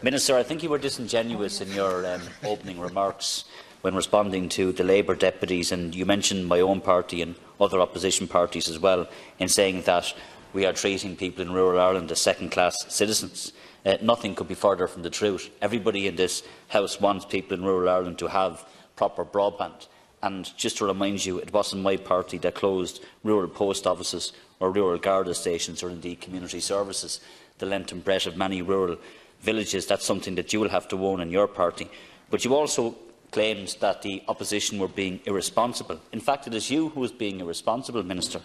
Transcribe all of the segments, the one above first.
Minister, I think you were disingenuous in your opening remarks when responding to the Labour deputies, and you mentioned my own party and other opposition parties as well, in saying that we are treating people in rural Ireland as second-class citizens. Nothing could be further from the truth. Everybody in this House wants people in rural Ireland to have proper broadband. And just to remind you, it wasn't my party that closed rural post offices or rural Garda stations or indeed community services, the length and breadth of many rural villages. That's something that you will have to own in your party. But you also claimed that the opposition were being irresponsible. In fact, it is you who is being irresponsible, Minister,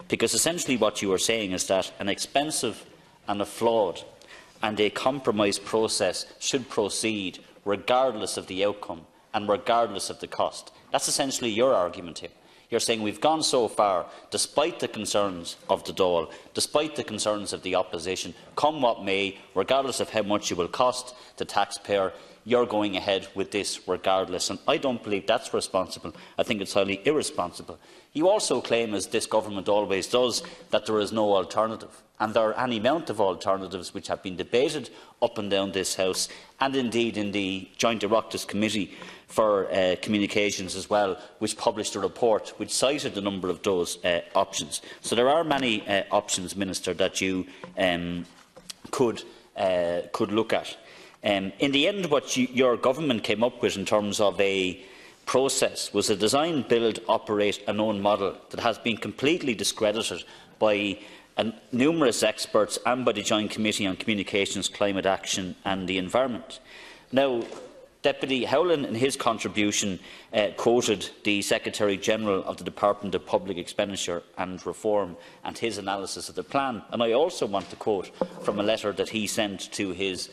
because essentially what you are saying is that an expensive and a flawed and a compromise process should proceed regardless of the outcome and regardless of the cost. That's essentially your argument here. You're saying we've gone so far, despite the concerns of the Dáil, despite the concerns of the opposition, come what may, regardless of how much it will cost the taxpayer, you're going ahead with this regardless. And I don't believe that's responsible. I think it's highly irresponsible. You also claim, as this government always does, that there is no alternative. And there are any amount of alternatives which have been debated up and down this House, and indeed in the Joint Oireachtas Committee for Communications as well, which published a report which cited a number of those options. So there are many options, Minister, that you could look at. In the end, what your government came up with in terms of a process was a design, build, operate and own model that has been completely discredited by numerous experts and by the Joint Committee on Communications, Climate Action and the Environment. Now, Deputy Howlin, in his contribution, quoted the Secretary-General of the Department of Public Expenditure and Reform and his analysis of the plan. And I also want to quote from a letter that he sent to his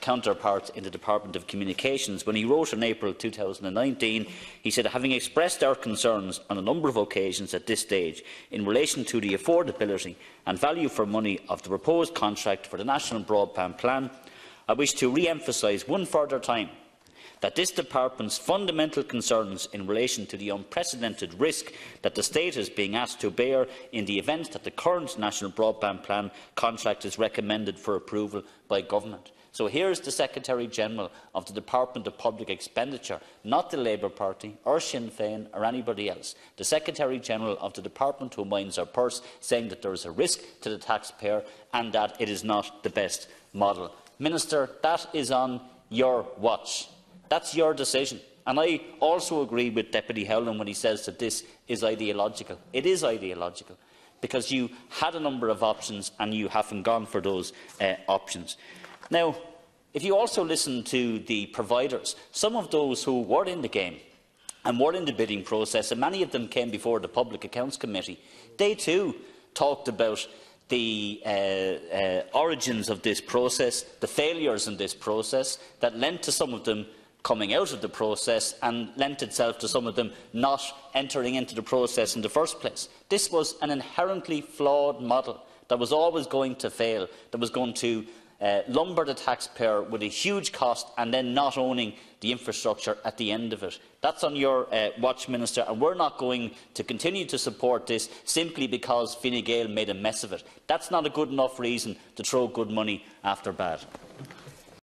counterpart in the Department of Communications. When he wrote in April 2019, he said, "Having expressed our concerns on a number of occasions at this stage in relation to the affordability and value for money of the proposed contract for the National Broadband Plan, I wish to re-emphasise one further time that this Department's fundamental concerns in relation to the unprecedented risk that the State is being asked to bear in the event that the current National Broadband Plan contract is recommended for approval by Government." So here is the Secretary-General of the Department of Public Expenditure, not the Labour Party or Sinn Féin or anybody else, the Secretary-General of the Department who minds our purse, saying that there is a risk to the taxpayer and that it is not the best model. Minister, that is on your watch. That's your decision. And I also agree with Deputy Howlin when he says that this is ideological. It is ideological, because you had a number of options and you haven't gone for those options. Now, if you also listen to the providers, some of those who were in the game and were in the bidding process, and many of them came before the Public Accounts Committee, they too talked about the origins of this process, the failures in this process that lent to some of them coming out of the process and lent itself to some of them not entering into the process in the first place. This was an inherently flawed model that was always going to fail, that was going to lumber the taxpayer with a huge cost and then not owning the infrastructure at the end of it. That's on your watch, Minister, and we're not going to continue to support this simply because Fine Gael made a mess of it. That's not a good enough reason to throw good money after bad.